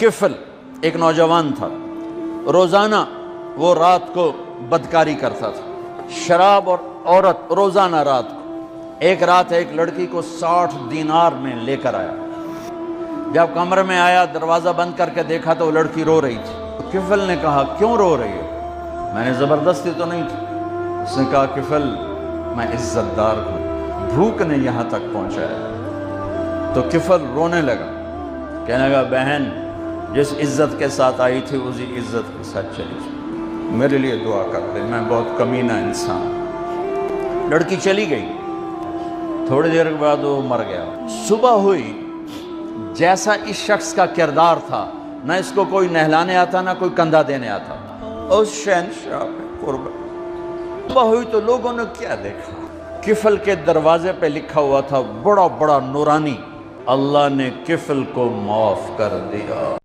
کفل ایک نوجوان تھا، روزانہ وہ رات کو بدکاری کرتا تھا، شراب اور عورت روزانہ رات کو۔ ایک رات ایک لڑکی کو 60 دینار میں لے کر آیا۔ جب کمرے میں آیا، دروازہ بند کر کے دیکھا تو وہ لڑکی رو رہی تھی۔ کفل نے کہا، کیوں رو رہی ہو؟ میں نے زبردستی تو نہیں کی۔ اس نے کہا، کفل میں عزت دار ہوں، بھوک نے یہاں تک پہنچایا۔ تو کفل رونے لگا، کہنے لگا، بہن جس عزت کے ساتھ آئی تھی اسی عزت کے ساتھ چلی جائے، میرے لیے دعا کر دے، میں بہت کمینہ انسان۔ لڑکی چلی گئی، تھوڑی دیر کے بعد وہ مر گیا۔ صبح ہوئی، جیسا اس شخص کا کردار تھا، نہ اس کو کوئی نہلانے آتا نہ کوئی کندھا دینے آتا، اس شہنشاہ پہ قربان۔ صبح ہوئی تو لوگوں نے کیا دیکھا؟ کفل کے دروازے پہ لکھا ہوا تھا بڑا بڑا نورانی، اللہ نے کفل کو معاف کر دیا۔